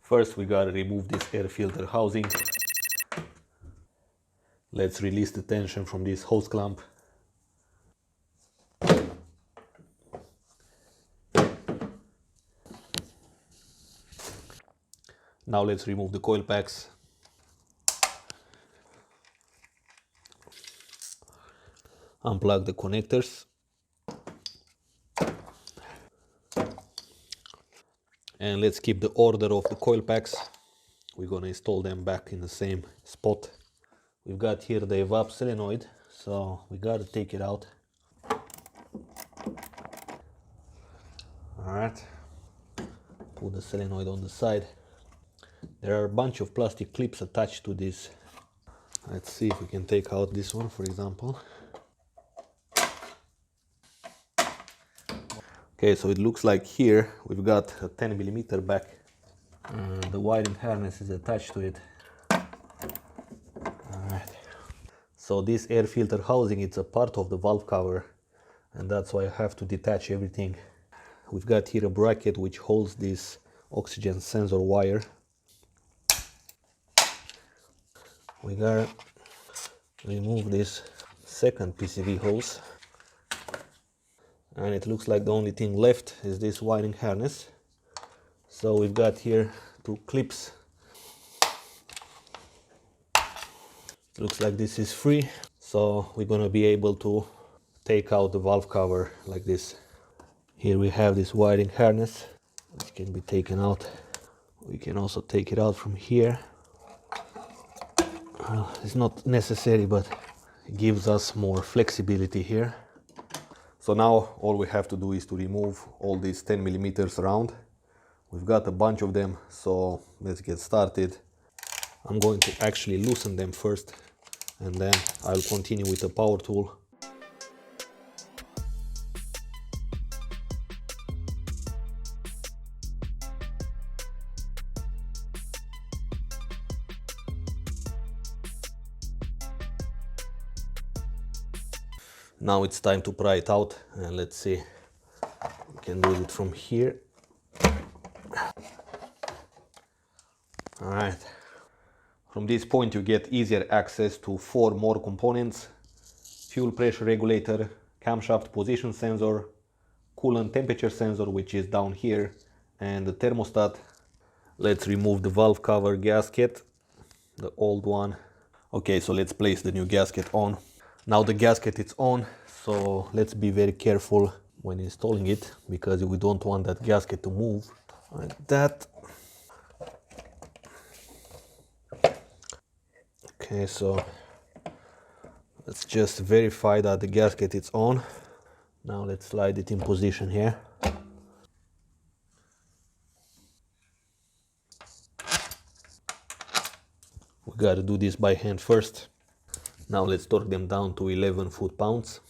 First we gotta remove this air filter housing. Let's release the tension from this hose clamp. Now let's remove the coil packs. Unplug the connectors. And let's keep the order of the coil packs. We're gonna install them back in the same spot. We've got here the evap solenoid, so we gotta take it out. Alright, put the solenoid on the side. There are a bunch of plastic clips attached to this. Let's see if we can take out this one, for example. Okay, so it looks like here we've got a 10mm back. The wiring harness is attached to it. Alright. So this air filter housing, it's a part of the valve cover, and that's why I have to detach everything. We've got here a bracket which holds this oxygen sensor wire. We gotta remove this second PCV hose. And it looks like the only thing left is this wiring harness. So we've got here two clips. Looks like this is free, so we're gonna be able to take out the valve cover like this. Here we have this wiring harness which can be taken out. We can also take it out from here. It's not necessary, but it gives us more flexibility here. So now all we have to do is to remove all these 10mm around. We've got a bunch of them, so let's get started. I'm going to actually loosen them first, and then I'll continue with the power tool. Now it's time to pry it out, and let's see. We can do it from here. Alright. From this point you get easier access to 4 more components: fuel pressure regulator, camshaft position sensor, coolant temperature sensor, which is down here, and the thermostat. Let's remove the valve cover gasket, the old one. Okay, so let's place the new gasket on. Now the gasket is on, so let's be very careful when installing it, because we don't want that gasket to move like that. Okay, so let's just verify that the gasket is on. Now let's slide it in position here. We gotta do this by hand first. Now let's torque them down to 11 foot-pounds.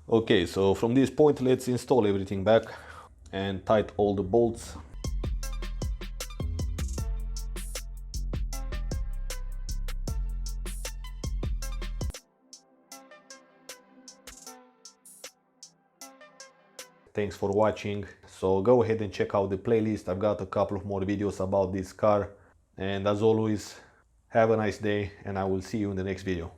Okay, so from this point let's install everything back and tighten all the bolts. Thanks for watching. So go ahead and check out the playlist. I've got a couple of more videos about this car. And as always, have a nice day, and I will see you in the next video.